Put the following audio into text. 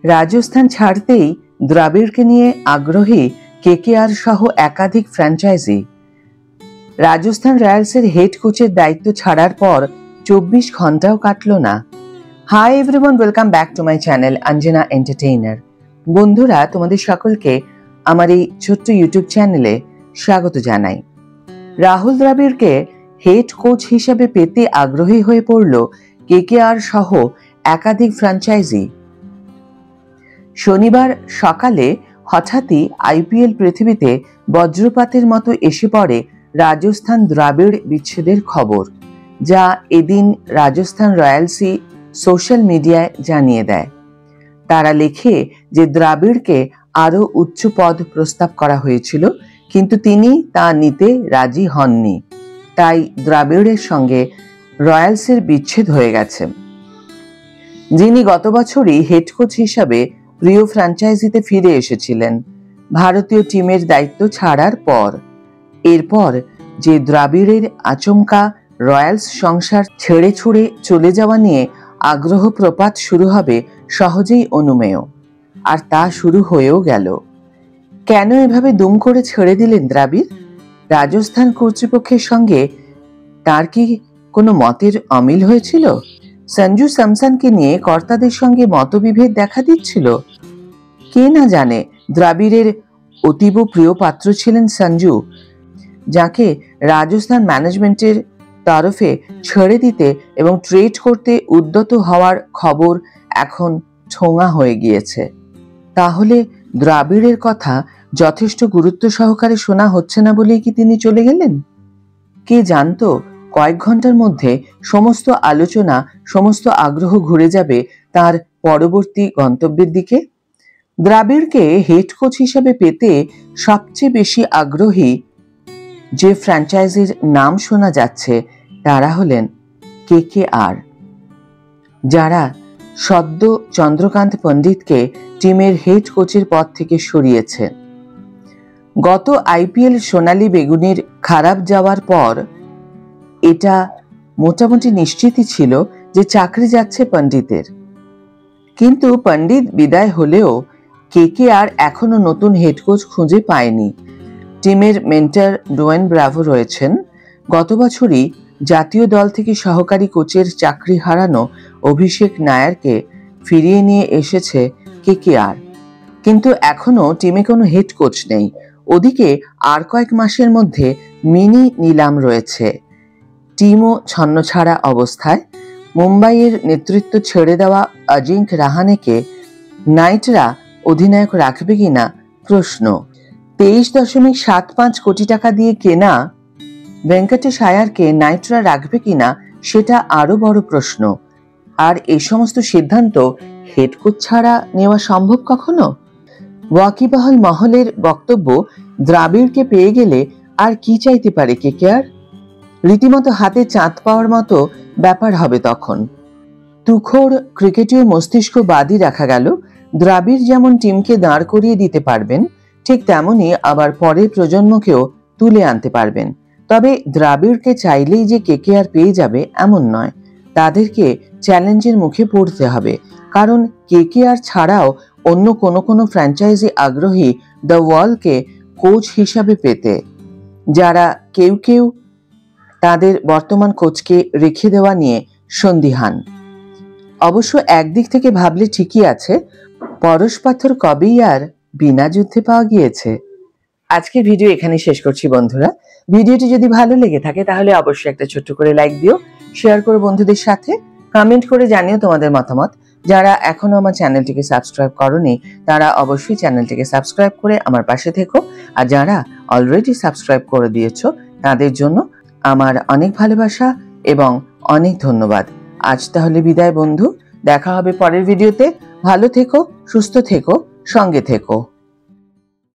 রাজস্থান ছাড়তেই দ্রাবিড়কে নিয়ে আগ্রহী কেকেআর সহ একাধিক ফ্র্যাঞ্চাইজি। রাজস্থান রয়্যালসের হেড কোচের দায়িত্ব ছাড়ার পর 24 ঘন্টাও কাটল না। Hi everyone, welcome back to my channel Anjana entertainer. বন্ধুরা, তোমাদের সকলকে আমার এই ছোট্ট ইউটিউব চ্যানেলে স্বাগত জানাই। রাহুল দ্রাবিড়কে হেড কোচ হিসেবে পেতে আগ্রহী হয়ে পড়ল কেকেআর সহ একাধিক ফ্র্যাঞ্চাইজি। শনিবার সকালে হঠাৎই আইপিএল পৃথিবীতে বজ্রপাতের মতো এসে পড়ে রাজস্থান দ্রাবিড় বিচ্ছেদের খবর, যা এদিন রাজস্থান রয়্যালসই সোশ্যাল মিডিয়ায় জানিয়ে দেয়। তারা লেখে যে দ্রাবিড়কে আরও উচ্চ পদ প্রস্তাব করা হয়েছিল, কিন্তু তিনি তা নিতে রাজি হননি। তাই দ্রাবিড়ের সঙ্গে রয়্যালসের বিচ্ছেদ হয়ে গেছে। যিনি গত বছরই হেড কোচ হিসাবে প্রিয় ফ্র্যাঞ্চাইজিতে ফিরে এসেছিলেন ভারতীয় টিমের দায়িত্ব ছাড়ার পর। এরপর যে দ্রাবিড়ের আচমকা রয়্যালস সংসার ছেড়ে ছুড়ে চলে যাওয়া নিয়ে আগ্রহ প্রপাত শুরু হবে সহজেই অনুমেয়, আর তা শুরু হয়েও গেল। কেন এভাবে দুম করে ছেড়ে দিলেন দ্রাবিড়? রাজস্থান কর্তৃপক্ষের সঙ্গে তার কি কোনো মতের অমিল হয়েছিল? সঞ্জু স্যামসনকে নিয়ে কর্তাদের সঙ্গে মতবিভেদ দেখা দিচ্ছিল? কে না জানে দ্রাবিড়ের অতীব প্রিয় পাত্র ছিলেন সঞ্জু, যাকে রাজস্থান ম্যানেজমেন্টের তরফে ছেড়ে দিতে এবং ট্রেড করতে উদ্যত হওয়ার খবর এখন ছোঁয়া হয়ে গিয়েছে। তাহলে দ্রাবিড়ের কথা যথেষ্ট গুরুত্ব সহকারে শোনা হচ্ছে না বলেই কি তিনি চলে গেলেন? কে জানতো কয়েক ঘন্টার মধ্যে সমস্ত আলোচনা, সমস্ত আগ্রহ ঘুরে যাবে তার পরবর্তী গন্তব্যের দিকে। দ্রাবিড়কে হেড কোচ হিসেবে পেতে সবচেয়ে বেশি আগ্রহী যে ফ্র্যাঞ্চাইজির নাম শোনা যাচ্ছে তারা হলেন কেকেআর, যারা সদ্য চন্দ্রকান্ত পণ্ডিতকে টিমের হেড কোচের পদ থেকে সরিয়েছে। গত আইপিএল সোনালী বেগুনের খারাপ যাওয়ার পর এটা মোটামুটি নিশ্চিতই ছিল যে চাকরি যাচ্ছে পণ্ডিতের। কিন্তু পণ্ডিত বিদায় হলেও কেকেআর এখনো নতুন হেড কোচ খুঁজে পায়নি। টিমের মেন্টর ডোয়েন ব্রাভো রয়েছেন। গত বছরই জাতীয় দল থেকে সহকারী কোচের চাকরি হারানো অভিষেক নায়ারকে ফিরিয়ে নিয়ে এসেছে কেকেআর, কিন্তু এখনো টিমে কোনো হেড কোচ নেই। ওদিকে আর কয়েক মাসের মধ্যে মিনি নিলাম রয়েছে। টিমও ছন্নছাড়া অবস্থায়। মুম্বাইয়ের নেতৃত্ব ছেড়ে দেওয়া অজিঙ্ক রাহানেকে নাইটরা অধিনায়ক রাখবে কিনা প্রশ্ন। 23.75 কোটি টাকা দিয়ে কেনা ভেঙ্কটেশ আয়ারকে নাইটরা রাখবে কিনা সেটা আরো বড় প্রশ্ন। আর এই সমস্ত সিদ্ধান্ত হেড কোচ ছাড়া নেওয়া সম্ভব কখনো? ওয়াকিবহাল মহলের বক্তব্য, দ্রাবিড়কে পেয়ে গেলে আর কি চাইতে পারে কেকেআর? রীতিমতো হাতে চাঁদ পাওয়ার মতো ব্যাপার হবে তখন। তুখোড় ক্রিকেটীয় মস্তিষ্ক বাদই রাখা গেল। দ্রাবিড় যেমন টিমকে দাঁড় করিয়ে দিতে পারবেন, ঠিক তেমনই আবার পরের প্রজন্মকেও তুলে আনতে পারবেন। তবে দ্রাবিড়কে চাইলেই যে কেকেআর পেয়ে যাবে এমন নয়। তাদেরকে চ্যালেঞ্জের মুখে পড়তে হবে, কারণ কেকেআর ছাড়াও অন্য কোনো ফ্র্যাঞ্চাইজি আগ্রহী দ্য ওয়ালকে কোচ হিসাবে পেতে, যারা কেউ কেউ তাদের বর্তমান কোচকে রেখে দেওয়া নিয়ে সন্দিহান। অবশ্য একদিক থেকে ভাবলে ঠিকই আছে, পরশ পাথর কবেই আর বিনা যুদ্ধে পাওয়া গিয়েছে। আজকের ভিডিও এখানে শেষ করছি বন্ধুরা। ভিডিওটি যদি ভালো লেগে থাকে তাহলে অবশ্যই একটা ছোট্ট করে লাইক দিও, শেয়ার করো বন্ধুদের সাথে, কমেন্ট করে জানিও তোমাদের মতামত। যারা এখনো আমার চ্যানেলটিকে সাবস্ক্রাইব করোনি তারা অবশ্যই চ্যানেলটিকে সাবস্ক্রাইব করে আমার পাশে থেকো, আর যারা অলরেডি সাবস্ক্রাইব করে দিয়েছো তাদের জন্য আমার অনেক ভালোবাসা এবং অনেক ধন্যবাদ। আজ তাহলে বিদায় বন্ধু, দেখা হবে পরের ভিডিওতে। ভালো থেকো, সুস্থ থেকো, সঙ্গে থেকো।